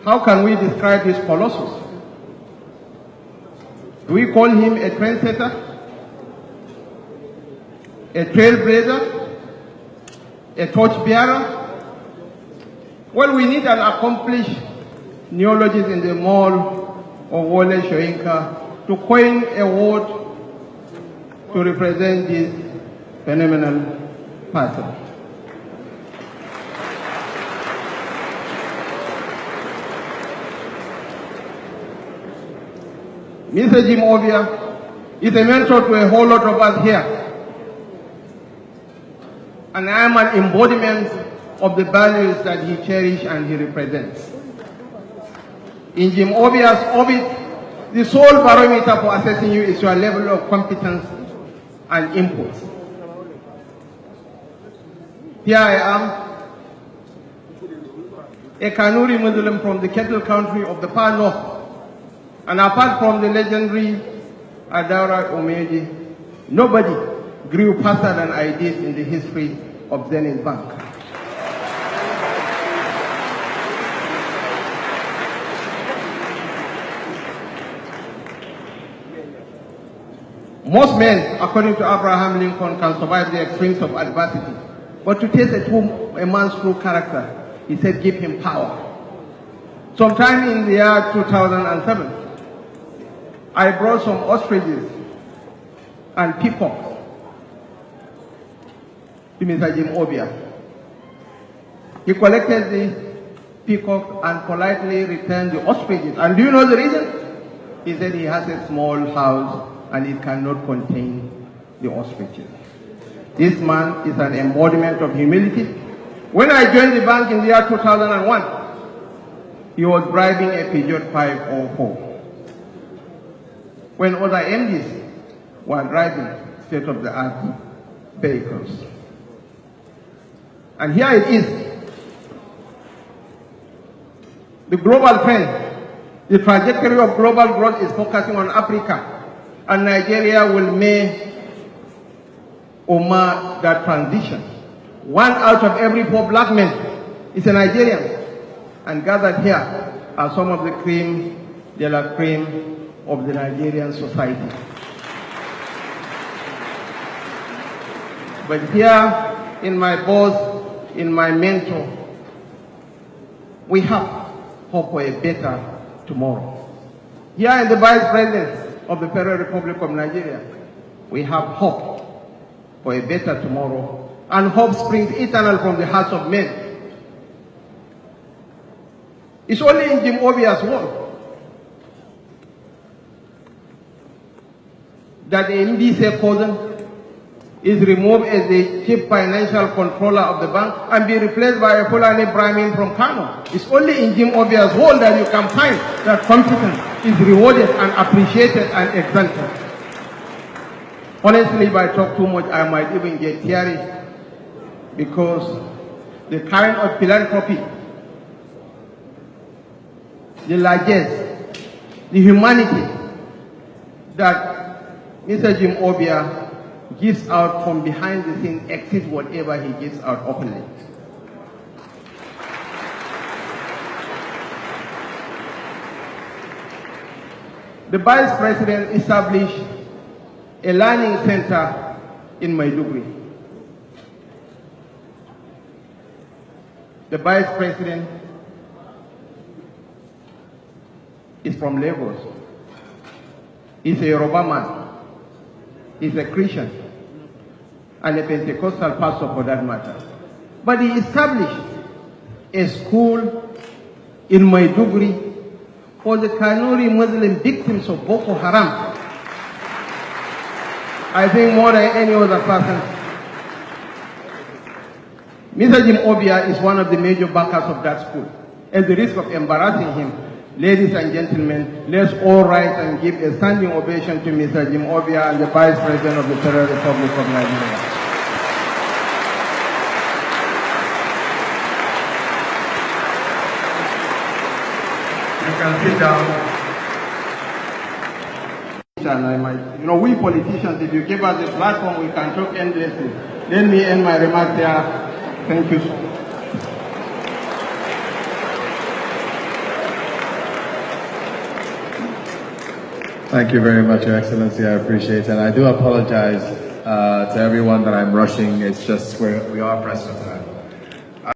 how can we describe this colossus? Do we call him a trendsetter, a trailblazer, a torchbearer? Well, we need an accomplished neologist in the mall of Wole Soyinka to coin a word to represent this phenomenal person. Mr. Jim Obia is a mentor to a whole lot of us here. And I am an embodiment of the values that he cherishes and he represents. In Jim Obia's orbit, the sole barometer for assessing you is your level of competence and input. Here I am, a Kanuri Muslim from the cattle country of the far north. And apart from the legendary Adaura Omeji, nobody grew faster than I did in the history of Zenith Bank. Most men, according to Abraham Lincoln, can survive the extremes of adversity. But to test a man's true character, he said, give him power. Sometime in the year 2007, I brought some ostriches and peacocks to Mr. Jim Obia. He collected the peacock and politely returned the ostriches. And do you know the reason? He said he has a small house and it cannot contain the ostriches. This man is an embodiment of humility. When I joined the bank in the year 2001, he was driving a Peugeot 504. When other MDs were driving state-of-the-art vehicles. And here it is. The global trend, the trajectory of global growth is focusing on Africa, and Nigeria will may or mar that transition. 1 out of every 4 black men is a Nigerian, and gathered here are some of the cream de la cream of the Nigerian society. But here, in my boss, in my mentor, we have hope for a better tomorrow. Here in the Vice President of the Federal Republic of Nigeria, we have hope for a better tomorrow, and hope springs eternal from the hearts of men. It's only in Jim Obia's world that the MDC cousin is removed as the chief financial controller of the bank and be replaced by a Fulani Brahmin from Kano. It's only in Jim Obia's world that you can find that competence is rewarded and appreciated and exalted. Honestly, if I talk too much, I might even get teary, because the kind of philanthropy, the largesse, the humanity that Mr. Jim Obia gives out from behind the scenes exceeds whatever he gives out openly. The Vice President established a learning center in Maiduguri. The Vice President is from Lagos. He's a Yoruba man. He's a Christian and a Pentecostal pastor for that matter. But he established a school in Maiduguri for the Kanuri Muslim victims of Boko Haram. I think more than any other person. Mr. Jim Obia is one of the major backers of that school. At the risk of embarrassing him, ladies and gentlemen, let's all rise and give a standing ovation to Mr. Jim Obia and the Vice President of the Federal Republic of Nigeria. You can sit down. And we politicians, if you give us a platform, we can talk endlessly. Let me end my remarks there. Thank you. Thank you very much, Your Excellency. I appreciate it. And I do apologize to everyone that I'm rushing. It's just we are pressed for time.